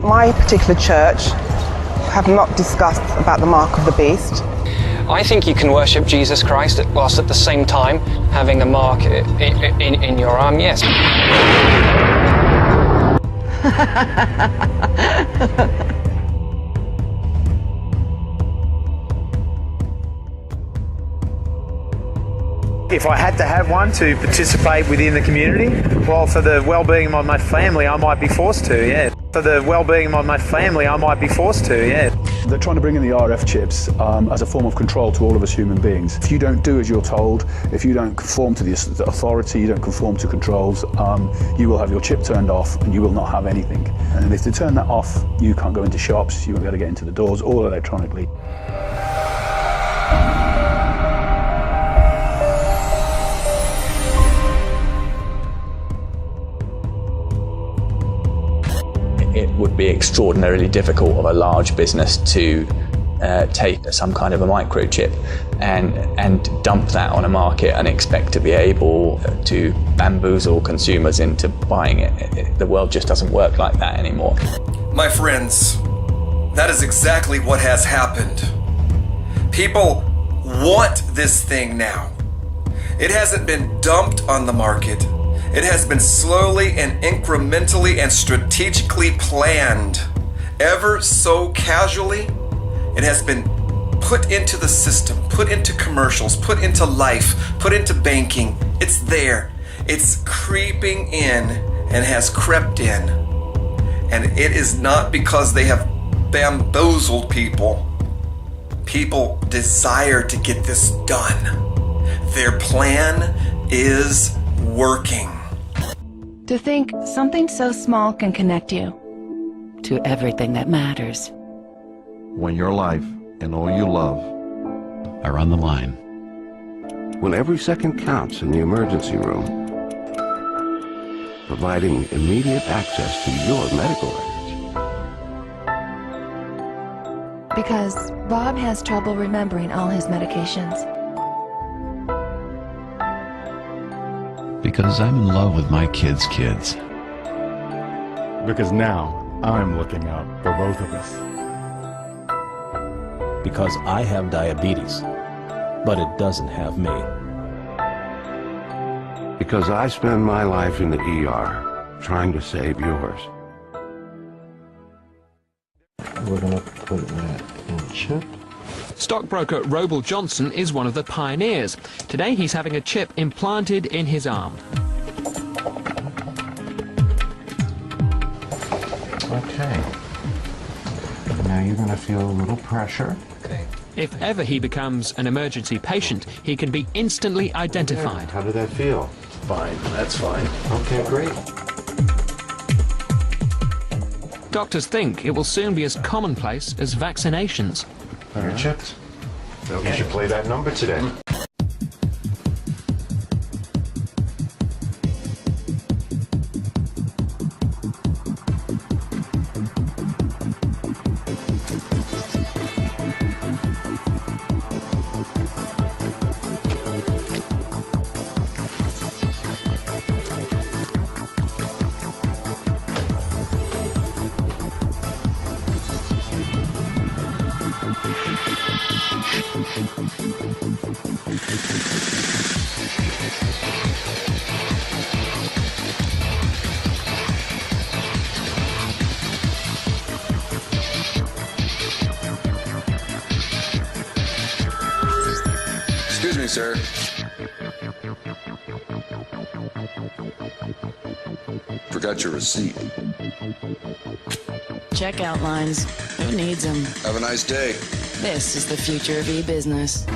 my particular church have not discussed about the mark of the beast. I think you can worship Jesus Christ whilst at the same time having a mark in your arm, yes. If I had to have one to participate within the community, well, for the well-being of my family, I might be forced to, yeah. For the well-being of my family, I might be forced to, yeah. They're trying to bring in the RF chips as a form of control to all of us human beings. If you don't do as you're told, if you don't conform to the authority, you don't conform to controls, you will have your chip turned off and you will not have anything. And if they turn that off, you can't go into shops, you won't be able to get into the doors, all electronically. It would be extraordinarily difficult of a large business to take some kind of a microchip and dump that on a market and expect to be able to bamboozle consumers into buying it. The world just doesn't work like that anymore. My friends, that is exactly what has happened. People want this thing now. It hasn't been dumped on the market. It has been slowly and incrementally and strategically planned. Ever so casually, it has been put into the system, put into commercials, put into life, put into banking. It's there. It's creeping in and has crept in. And it is not because they have bamboozled people. People desire to get this done. Their plan is working. To think something so small can connect you to everything that matters. When your life and all you love are on the line. When every second counts in the emergency room. Providing immediate access to your medical records. Because Bob has trouble remembering all his medications. Because I'm in love with my kids' kids. Because now I'm looking out for both of us. Because I have diabetes, but it doesn't have me. Because I spend my life in the ER trying to save yours. We're going to put that in chip. Stockbroker Roble Johnson is one of the pioneers. Today he's having a chip implanted in his arm. Okay. Now you're going to feel a little pressure. Okay. If ever he becomes an emergency patient, he can be instantly identified. How did that feel? Fine, that's fine. Okay, great. Doctors think it will soon be as commonplace as vaccinations. You're chipped. Okay. You should play that number today. Excuse me, sir. Forgot your receipt. Checkout lines. Who needs them? Have a nice day. This is the future of e-business.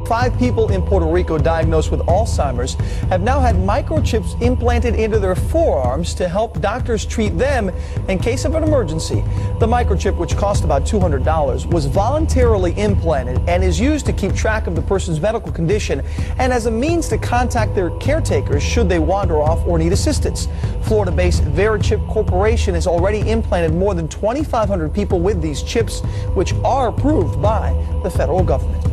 Five people in Puerto Rico diagnosed with Alzheimer's have now had microchips implanted into their forearms to help doctors treat them in case of an emergency. The microchip, which cost about $200, was voluntarily implanted and is used to keep track of the person's medical condition and as a means to contact their caretakers should they wander off or need assistance. Florida-based Verichip Corporation has already implanted more than 2,500 people with these chips, which are approved by the federal government.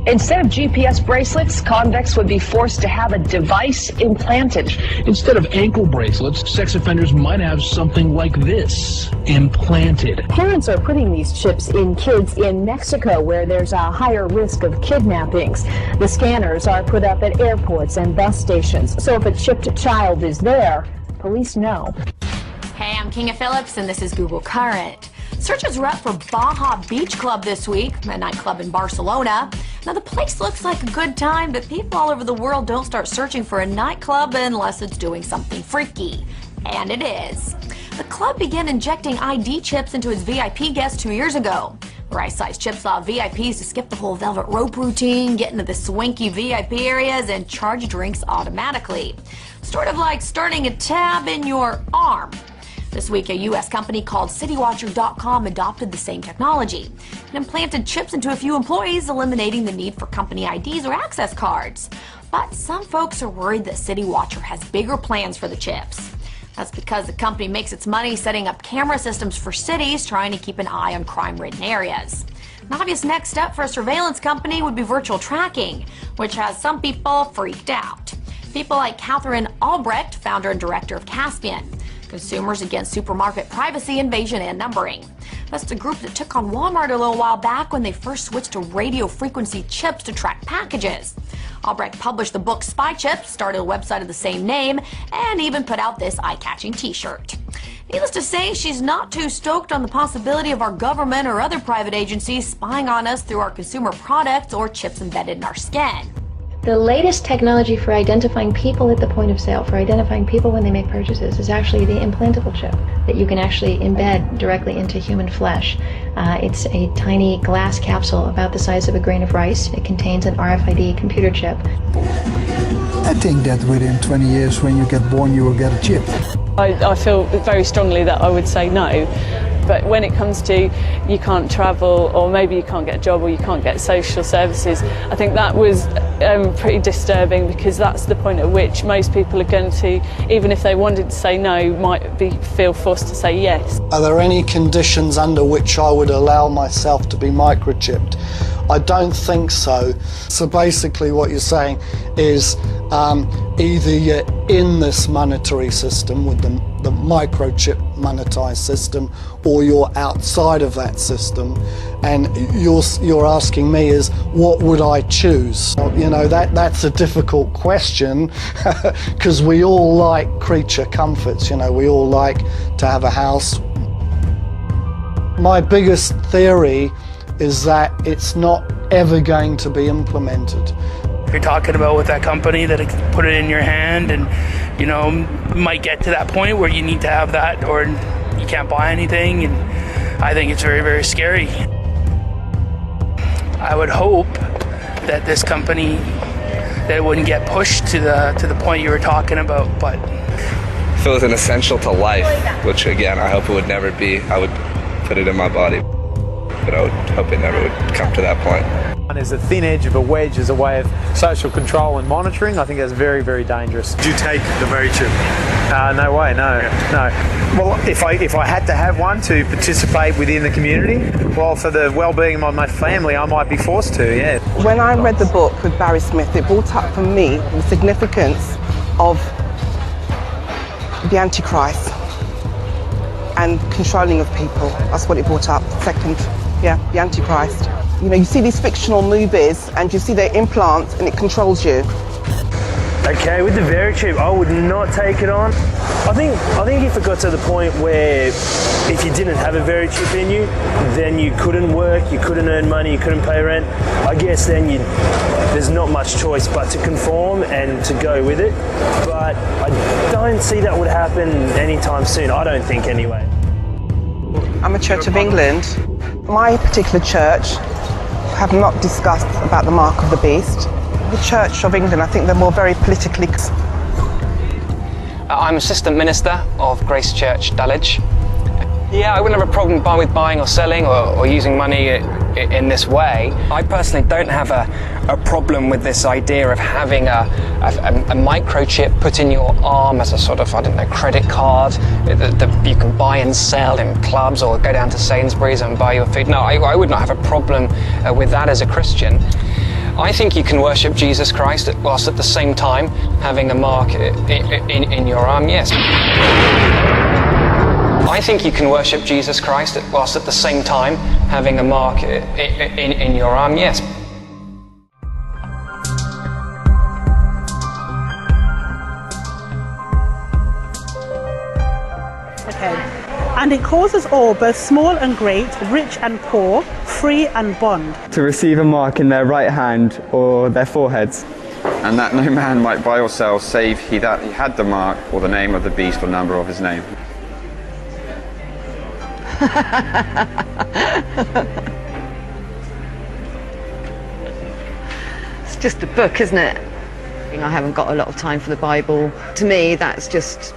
Instead of GPS bracelets, convicts would be forced to have a device implanted. Instead of ankle bracelets, sex offenders might have something like this, implanted. Parents are putting these chips in kids in Mexico, where there's a higher risk of kidnappings. The scanners are put up at airports and bus stations, so if a chipped child is there, police know. Hey, I'm Kinga Phillips, and this is Google Current. Searches were up for Baja Beach Club this week, a nightclub in Barcelona. Now, the place looks like a good time, but people all over the world don't start searching for a nightclub unless it's doing something freaky. And it is. The club began injecting ID chips into its VIP guests 2 years ago. The right-sized chips allow VIPs to skip the whole velvet rope routine, get into the swanky VIP areas, and charge drinks automatically. Sort of like starting a tab in your arm. This week, a U.S. company called CityWatcher.com adopted the same technology and implanted chips into a few employees, eliminating the need for company IDs or access cards. But some folks are worried that CityWatcher has bigger plans for the chips. That's because the company makes its money setting up camera systems for cities trying to keep an eye on crime-ridden areas. An obvious next step for a surveillance company would be virtual tracking, which has some people freaked out. People like Catherine Albrecht, founder and director of Caspian, Consumers Against Supermarket Privacy Invasion and Numbering. That's the group that took on Walmart a little while back when they first switched to radio frequency chips to track packages. Albrecht published the book Spy Chips, started a website of the same name, and even put out this eye-catching t-shirt. Needless to say, she's not too stoked on the possibility of our government or other private agencies spying on us through our consumer products or chips embedded in our skin. The latest technology for identifying people at the point of sale, for identifying people when they make purchases, is actually the implantable chip that you can actually embed directly into human flesh. It's a tiny glass capsule about the size of a grain of rice. It contains an RFID computer chip. I think that within 20 years, when you get born, you will get a chip. I feel very strongly that I would say no. But when it comes to you can't travel, or maybe you can't get a job, or you can't get social services, I think that was pretty disturbing, because that's the point at which most people are going to, even if they wanted to say no, might feel forced to say yes. Are there any conditions under which I would allow myself to be microchipped? I don't think so. So basically what you're saying is either you're in this monetary system with the microchip monetized system, or you're outside of that system, and you're asking me is what would I choose? You know, that's a difficult question, because we all like creature comforts. You know, we all like to have a house. My biggest theory is that it's not ever going to be implemented. You're talking about with that company that put it in your hand, and you know, might get to that point where you need to have that or you can't buy anything, and I think it's very, very scary. I would hope that this company, that it wouldn't get pushed to the point you were talking about, but if it was an essential to life, which again I hope it would never be, I would put it in my body, but I would hope it never would come to that point. There's a thin edge of a wedge as a way of social control and monitoring. I think that's very, very dangerous. Do you take the very chip? No way, no. Well, if I had to have one to participate within the community, well, for the well-being of my family, I might be forced to, yeah. When I read the book with Barry Smith, it brought up for me the significance of the Antichrist and controlling of people. That's what it brought up. Second, yeah, the Antichrist. You know, you see these fictional movies and you see their implants and it controls you. Okay, with the Verichip, I would not take it on. I think if it got to the point where if you didn't have a Verichip in you, then you couldn't work, you couldn't earn money, you couldn't pay rent, I guess then there's not much choice but to conform and to go with it. But I don't see that would happen anytime soon, I don't think anyway. I'm a Church of England. My particular church have not discussed about the mark of the beast. The Church of England, I think they're more very politically... I'm assistant minister of Grace Church, Dulwich. Yeah, I wouldn't have a problem with buying or selling or using money in this way. I personally don't have a problem with this idea of having a microchip put in your arm as a sort of, I don't know, credit card that you can buy and sell in clubs or go down to Sainsbury's and buy your food. No, I would not have a problem with that as a Christian. I think you can worship Jesus Christ whilst at the same time having a mark in your arm, yes. I think you can worship Jesus Christ whilst at the same time having a mark in your arm, yes. Okay. And it calls us all, both small and great, rich and poor, free and bond, to receive a mark in their right hand or their foreheads. And that no man might buy or sell save he that he had the mark or the name of the beast or number of his name. It's just a book, isn't it? I haven't got a lot of time for the Bible. To me, that's just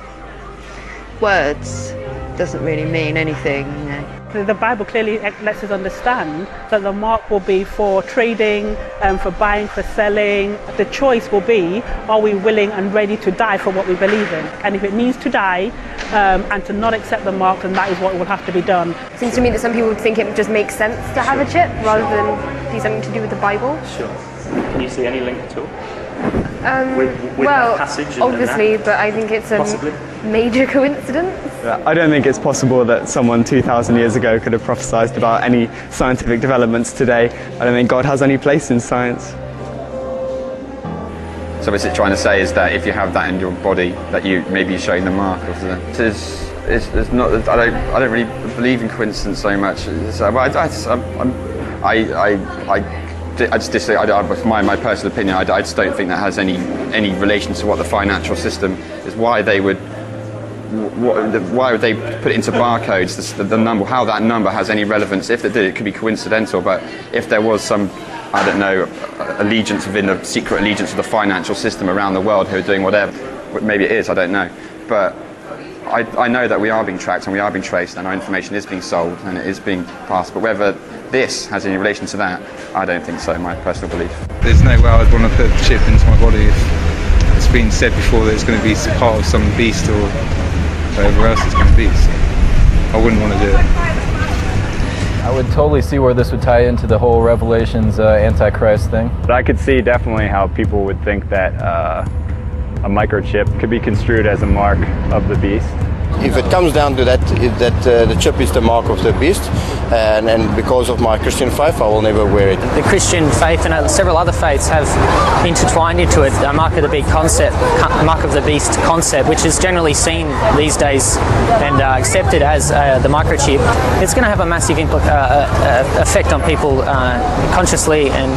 words. Doesn't really mean anything, you know. The Bible clearly lets us understand that the mark will be for trading, for buying, for selling. The choice will be, are we willing and ready to die for what we believe in? And if it means to die and to not accept the mark, then that is what will have to be done. It seems to me that some people would think it just makes sense to have a chip rather than be something to do with the Bible. Sure. Can you see any link at all? With well, that passage obviously, but I think it's a major coincidence. I don't think it's possible that someone 2,000 years ago could have prophesied about any scientific developments today. I don't think God has any place in science. So what it's trying to say is that if you have that in your body, that you may be showing the mark of the... It's not. I don't really believe in coincidence so much. I just disagree. With my personal opinion, I just don't think that has any relation to what the financial system is. Why would they put it into barcodes? The number, how that number has any relevance? If it did, it could be coincidental. But if there was some, I don't know, allegiance within the secret allegiance of the financial system around the world who are doing whatever, maybe it is. I don't know. But I know that we are being tracked and we are being traced, and our information is being sold and it is being passed. But whether this has any relation to that, I don't think so, my personal belief. There's no way I'd want to put the chip into my body if it's been said before that it's going to be part of some beast or whatever else it's going to be. So I wouldn't want to do it. I would totally see where this would tie into the whole Revelations Antichrist thing. But I could see definitely how people would think that a microchip could be construed as a mark of the beast. If it comes down to that, the chip is the mark of the beast, and because of my Christian faith, I will never wear it. The Christian faith and several other faiths have intertwined into it a mark of the beast concept, which is generally seen these days and accepted as the microchip. It's going to have a massive effect on people consciously and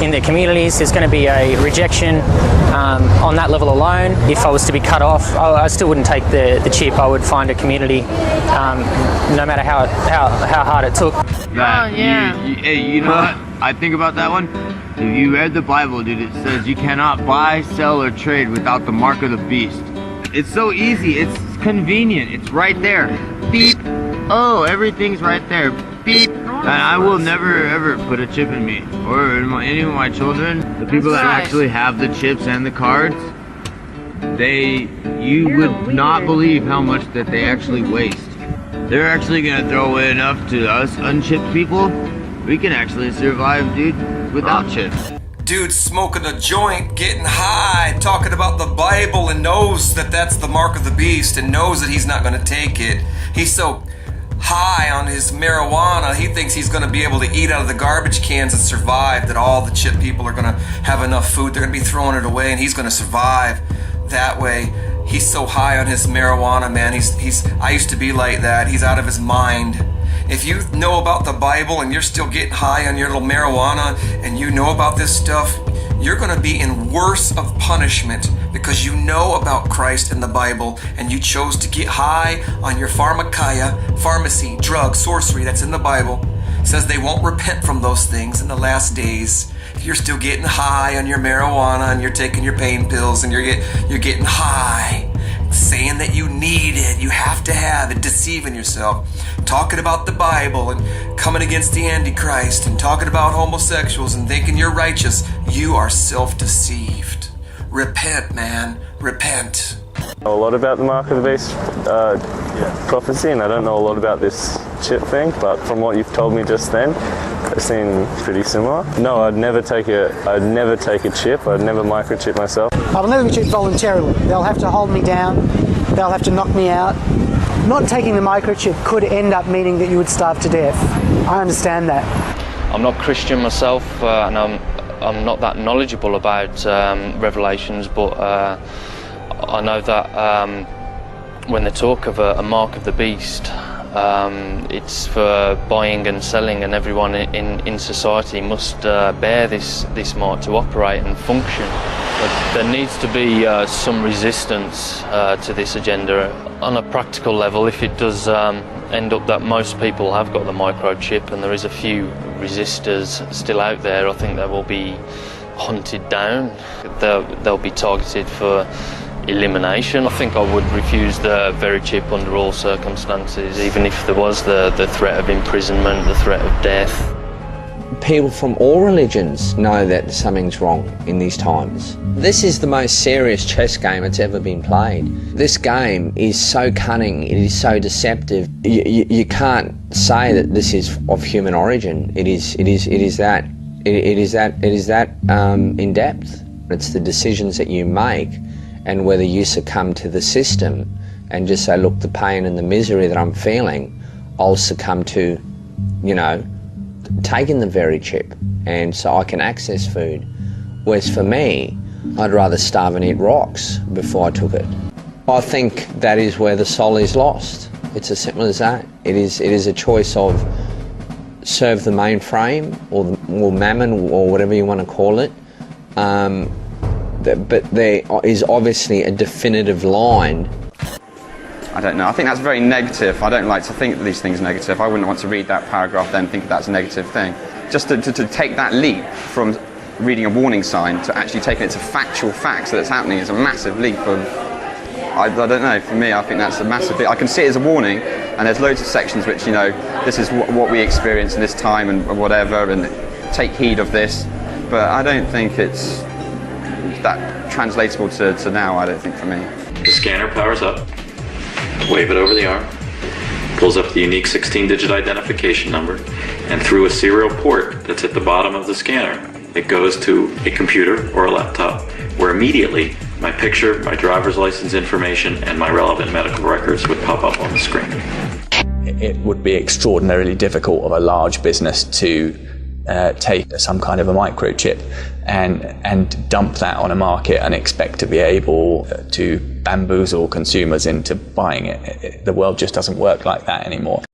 in their communities. There's going to be a rejection on that level alone. If I was to be cut off, I still wouldn't take the chip. I would find a community, no matter how hard it took. You know what I think about that one? If you read the Bible, dude, it says you cannot buy, sell, or trade without the mark of the beast. It's so easy. It's convenient. It's right there. Beep. Oh, everything's right there. Beep. And I will never ever put a chip in me or in any of my children. The people that actually have the chips and the cards, you would not believe how much that they actually waste. They're actually gonna throw away enough to us unchipped people. We can actually survive, dude, without chips. Dude smoking a joint, getting high, talking about the Bible, and knows that that's the mark of the beast and knows that he's not gonna take it. He's so high on his marijuana, he thinks he's going to be able to eat out of the garbage cans and survive, that all the chip people are going to have enough food, they're going to be throwing it away, and he's going to survive that way. He's so high on his marijuana, man. I used to be like that. He's out of his mind. If you know about the Bible and you're still getting high on your little marijuana and you know about this stuff, you're going to be in worse of punishment because you know about Christ and the Bible and you chose to get high on your pharmacy, drug, sorcery that's in the Bible. It says they won't repent from those things in the last days. If you're still getting high on your marijuana and you're taking your pain pills and you're getting high, saying that you need it, you have to have it, deceiving yourself, talking about the Bible and coming against the Antichrist and talking about homosexuals and thinking you're righteous, you are self-deceived. Repent, man. Repent. I know a lot about the mark of the beast prophecy, and I don't know a lot about this chip thing, but from what you've told me just then, they seem pretty similar. No, I'd never take a chip. I'd never microchip myself. I will never be chipped voluntarily. They'll have to hold me down. They'll have to knock me out. Not taking the microchip could end up meaning that you would starve to death. I understand that. I'm not Christian myself, and I'm not that knowledgeable about Revelations, but I know that when they talk of a mark of the beast, it's for buying and selling, and everyone in society must bear this mark to operate and function. But there needs to be some resistance to this agenda. On a practical level, if it does end up that most people have got the microchip and there is a few resistors still out there, I think they will be hunted down. They'll be targeted for elimination. I think I would refuse the VeriChip under all circumstances, even if there was the threat of imprisonment, the threat of death. People from all religions know that something's wrong in these times. This is the most serious chess game that's ever been played. This game is so cunning, it is so deceptive. You can't say that this is of human origin. It is that in depth. It's the decisions that you make, and whether you succumb to the system and just say, look, the pain and the misery that I'm feeling, I'll succumb to, taking the VeriChip, and so I can access food. Whereas for me, I'd rather starve and eat rocks before I took it. I think that is where the soul is lost. It's as simple as that. It is a choice of serve the mainframe or mammon or whatever you want to call it. But there is obviously a definitive line. I don't know. I think that's very negative. I don't like to think that these things are negative. I wouldn't want to read that paragraph then and think that's a negative thing. Just to take that leap from reading a warning sign to actually taking it to factual facts that it's happening is a massive leap of... I don't know. For me, I think that's a massive bit. I can see it as a warning, and there's loads of sections which, this is what we experience in this time and whatever, and take heed of this. But I don't think it's that translatable to now, I don't think, for me. The scanner powers up. Wave it over the arm, pulls up the unique 16-digit identification number, and through a serial port that's at the bottom of the scanner, it goes to a computer or a laptop, where immediately my picture, my driver's license information, and my relevant medical records would pop up on the screen. It would be extraordinarily difficult of a large business to take some kind of a microchip and dump that on a market and expect to be able to bamboozle consumers into buying it. The world just doesn't work like that anymore.